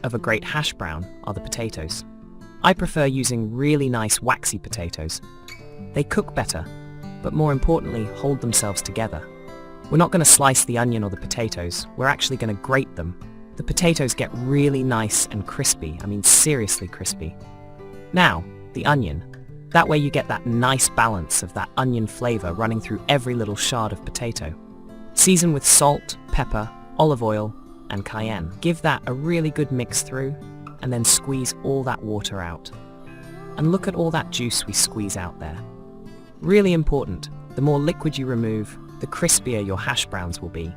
of a great hash brown are the potatoes. I prefer using really nice waxy potatoes. They cook better, but more importantly, hold themselves together. We're not going to slice the onion or the potatoes, we're actually going to grate them. The potatoes get really nice and crispy, seriously crispy. Now, the onion. That way you get that nice balance of that onion flavor running through every little shard of potato. Season with salt, pepper, olive oil, and cayenne. Give that a really good mix through, and then squeeze all that water out. And look at all that juice we squeeze out there. Really important, the more liquid you remove, the crispier your hash browns will be.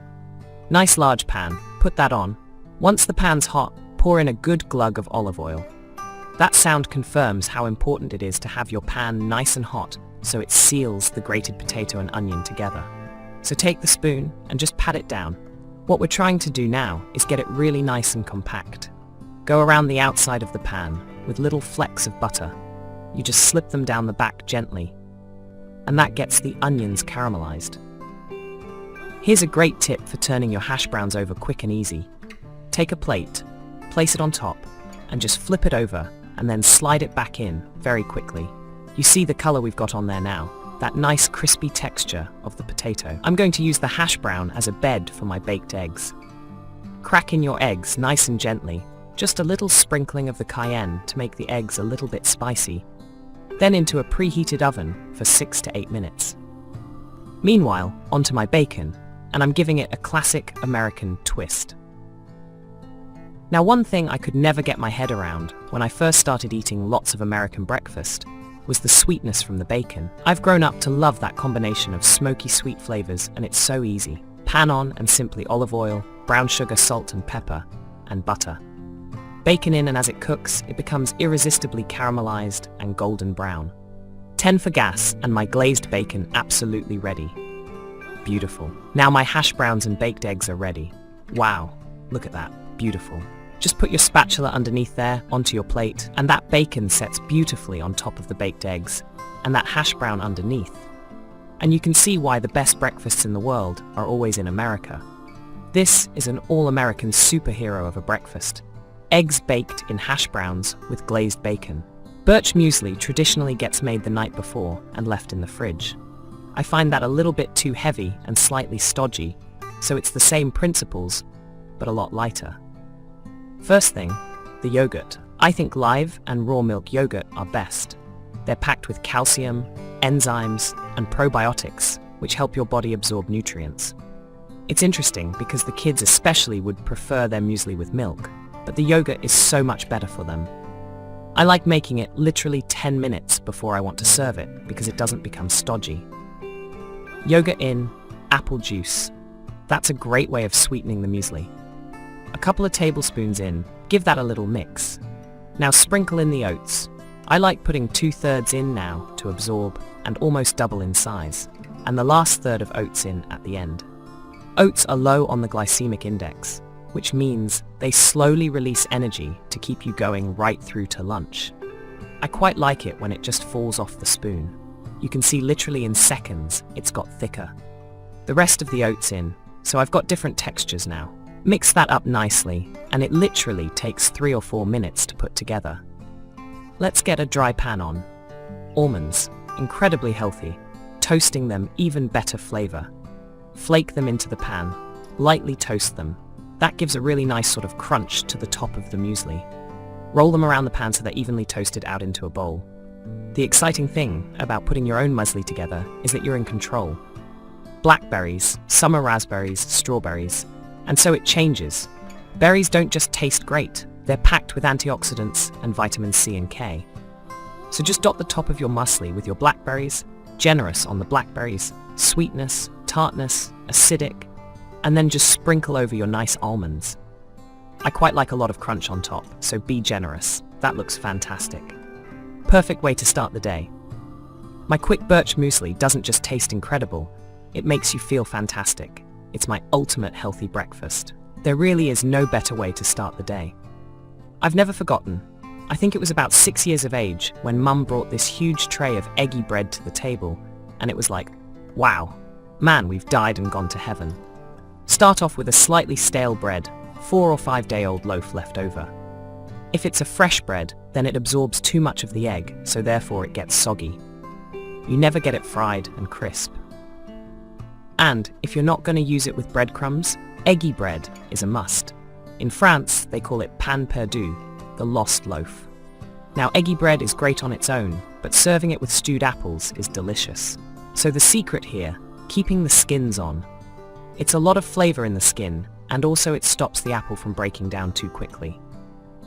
Nice large pan, put that on. Once the pan's hot, pour in a good glug of olive oil. That sound confirms how important it is to have your pan nice and hot so it seals the grated potato and onion together. So take the spoon and just pat it down. What we're trying to do now is get it really nice and compact. Go around the outside of the pan with little flecks of butter. You just slip them down the back gently, and that gets the onions caramelized. Here's a great tip for turning your hash browns over quick and easy. Take a plate, place it on top, and just flip it over, and then slide it back in very quickly. You see the color we've got on there now, that nice crispy texture of the potato. I'm going to use the hash brown as a bed for my baked eggs. Crack in your eggs nice and gently, just a little sprinkling of the cayenne to make the eggs a little bit spicy. Then into a preheated oven for 6 to 8 minutes. Meanwhile, onto my bacon, and I'm giving it a classic American twist. Now, one thing I could never get my head around when I first started eating lots of American breakfast was the sweetness from the bacon. I've grown up to love that combination of smoky sweet flavors, and it's so easy. Pan on and simply olive oil, brown sugar, salt and pepper, and butter. Bacon in, and as it cooks, it becomes irresistibly caramelized and golden brown. 10 for gas, and my glazed bacon absolutely ready. Beautiful. Now my hash browns and baked eggs are ready. Wow, look at that. Beautiful. Just put your spatula underneath there, onto your plate, and that bacon sets beautifully on top of the baked eggs, and that hash brown underneath. And you can see why the best breakfasts in the world are always in America. This is an all-American superhero of a breakfast. Eggs baked in hash browns with glazed bacon. Birch muesli traditionally gets made the night before and left in the fridge. I find that a little bit too heavy and slightly stodgy, so it's the same principles, but a lot lighter. First thing, the yogurt. I think live and raw milk yogurt are best. They're packed with calcium, enzymes, and probiotics, which help your body absorb nutrients. It's interesting because the kids especially would prefer their muesli with milk, but the yogurt is so much better for them. I like making it literally 10 minutes before I want to serve it because it doesn't become stodgy. Yogurt in, apple juice. That's a great way of sweetening the muesli. A couple of tablespoons in, give that a little mix. Now sprinkle in the oats. I like putting 2/3 in now to absorb and almost double in size, and the last third of oats in at the end. Oats are low on the glycemic index, which means they slowly release energy to keep you going right through to lunch. I quite like it when it just falls off the spoon. You can see literally in seconds it's got thicker. The rest of the oats in, so I've got different textures now. Mix that up nicely, and it literally takes 3 or 4 minutes to put together. Let's get a dry pan on. Almonds, incredibly healthy. Toasting them, even better flavor. Flake them into the pan, lightly toast them. That gives a really nice sort of crunch to the top of the muesli. Roll them around the pan so they're evenly toasted out into a bowl. The exciting thing about putting your own muesli together is that you're in control. Blackberries, summer raspberries, strawberries, and so it changes. Berries don't just taste great, they're packed with antioxidants and vitamin C and K. So just dot the top of your muesli with your blackberries, generous on the blackberries, sweetness, tartness, acidic, and then just sprinkle over your nice almonds. I quite like a lot of crunch on top, so be generous. That looks fantastic. Perfect way to start the day. My quick birch muesli doesn't just taste incredible, it makes you feel fantastic. It's my ultimate healthy breakfast. There really is no better way to start the day. I've never forgotten. I think it was about 6 years of age when Mum brought this huge tray of eggy bread to the table, and it was like, wow, man, we've died and gone to heaven. Start off with a slightly stale bread, 4 or 5 day old loaf left over. If it's a fresh bread, then it absorbs too much of the egg, so therefore it gets soggy. You never get it fried and crisp. And if you're not going to use it with breadcrumbs, eggy bread is a must. In France, they call it pain perdu, the lost loaf. Now, eggy bread is great on its own, but serving it with stewed apples is delicious. So the secret here, keeping the skins on. It's a lot of flavor in the skin, and also it stops the apple from breaking down too quickly.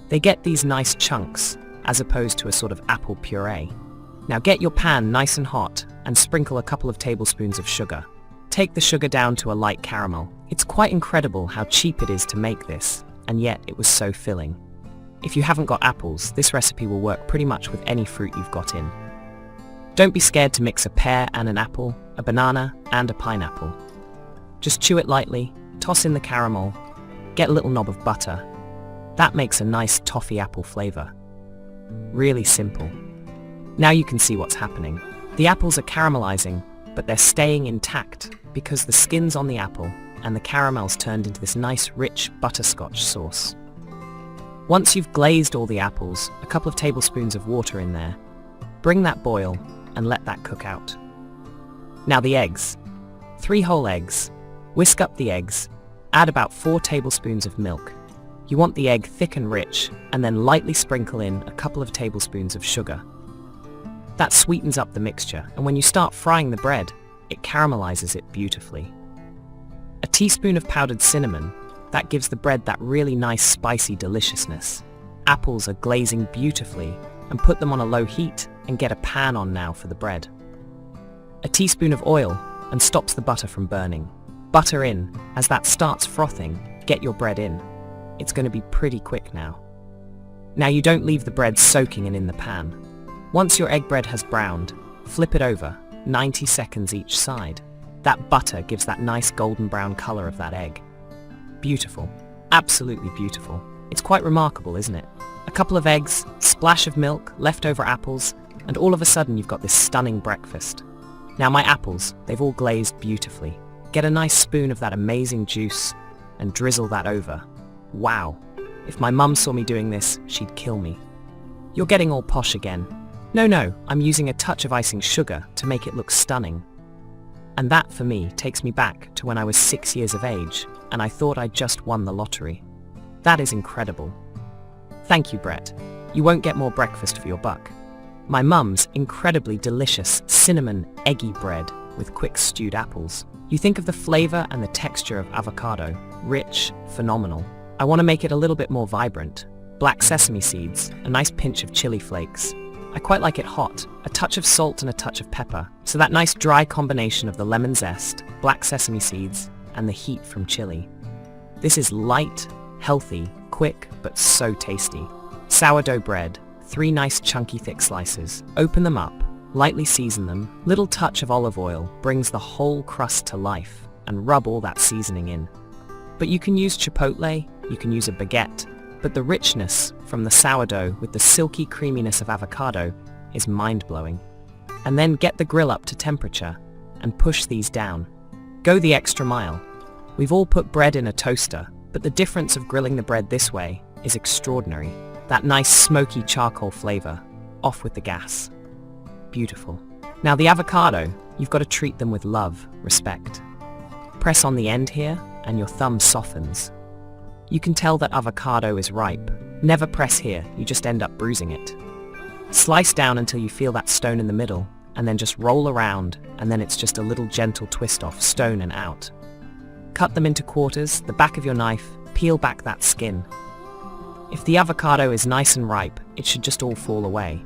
They get these nice chunks, as opposed to a sort of apple puree. Now get your pan nice and hot, and sprinkle a couple of tablespoons of sugar. Take the sugar down to a light caramel. It's quite incredible how cheap it is to make this, and yet it was so filling. If you haven't got apples, this recipe will work pretty much with any fruit you've got in. Don't be scared to mix a pear and an apple, a banana and a pineapple. Just chew it lightly, toss in the caramel, get a little knob of butter. That makes a nice toffee apple flavor. Really simple. Now you can see what's happening. The apples are caramelizing, but they're staying intact because the skin's on the apple and the caramel's turned into this nice rich butterscotch sauce. Once you've glazed all the apples, a couple of tablespoons of water in there. Bring that boil and let that cook out. Now the eggs. 3 whole eggs. Whisk up the eggs. Add about 4 tablespoons of milk. You want the egg thick and rich, and then lightly sprinkle in a couple of tablespoons of sugar. That sweetens up the mixture, and when you start frying the bread, it caramelizes it beautifully. A teaspoon of powdered cinnamon, that gives the bread that really nice spicy deliciousness. Apples are glazing beautifully, and put them on a low heat and get a pan on now for the bread. A teaspoon of oil, and stops the butter from burning. Butter in, as that starts frothing, get your bread in. It's going to be pretty quick now. Now you don't leave the bread soaking in the pan. Once your egg bread has browned, flip it over, 90 seconds each side. That butter gives that nice golden brown color of that egg. Beautiful. Absolutely beautiful. It's quite remarkable, isn't it? A couple of eggs, splash of milk, leftover apples, and all of a sudden you've got this stunning breakfast. Now my apples, they've all glazed beautifully. Get a nice spoon of that amazing juice and drizzle that over. Wow. If my mum saw me doing this, she'd kill me. You're getting all posh again. No, I'm using a touch of icing sugar to make it look stunning. And that, for me, takes me back to when I was 6 years of age, and I thought I'd just won the lottery. That is incredible. Thank you, Brett. You won't get more breakfast for your buck. My mum's incredibly delicious cinnamon eggy bread with quick stewed apples. You think of the flavor and the texture of avocado. Rich, phenomenal. I want to make it a little bit more vibrant. Black sesame seeds, a nice pinch of chili flakes. I quite like it hot, a touch of salt and a touch of pepper. So that nice dry combination of the lemon zest, black sesame seeds, and the heat from chili. This is light, healthy, quick, but so tasty. Sourdough bread, 3 nice chunky thick slices. Open them up, lightly season them. Little touch of olive oil brings the whole crust to life, and rub all that seasoning in. But you can use chipotle, you can use a baguette, but the richness from the sourdough with the silky creaminess of avocado is mind-blowing. And then get the grill up to temperature and push these down. Go the extra mile. We've all put bread in a toaster, but the difference of grilling the bread this way is extraordinary. That nice smoky charcoal flavor, off with the gas. Beautiful. Now the avocado, you've got to treat them with love, respect. Press on the end here, and your thumb softens. You can tell that avocado is ripe. Never press here, you just end up bruising it. Slice down until you feel that stone in the middle, and then just roll around, and then it's just a little gentle twist off, stone and out. Cut them into quarters, the back of your knife, peel back that skin. If the avocado is nice and ripe, it should just all fall away.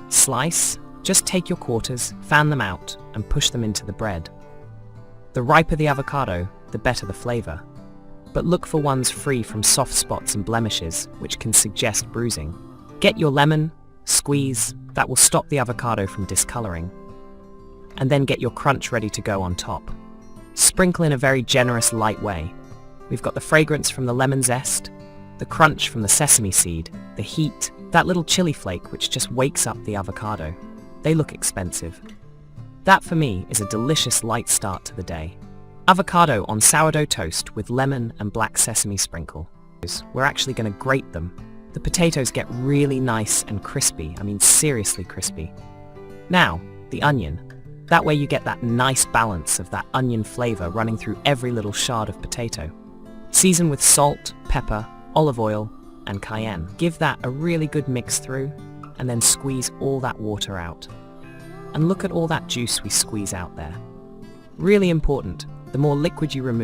Slice, just take your quarters, fan them out, and push them into the bread. The riper the avocado, the better the flavor. But look for ones free from soft spots and blemishes, which can suggest bruising. Get your lemon, squeeze, that will stop the avocado from discoloring. And then get your crunch ready to go on top. Sprinkle in a very generous light way. We've got the fragrance from the lemon zest, the crunch from the sesame seed, the heat, that little chili flake which just wakes up the avocado. They look expensive. That for me is a delicious light start to the day. Avocado on sourdough toast with lemon and black sesame sprinkle. We're actually going to grate them. The potatoes get really nice and crispy, I mean seriously crispy. Now, the onion. That way you get that nice balance of that onion flavor running through every little shard of potato. Season with salt, pepper, olive oil, and cayenne. Give that a really good mix through, and then squeeze all that water out. And look at all that juice we squeeze out there. Really important, the more liquid you remove,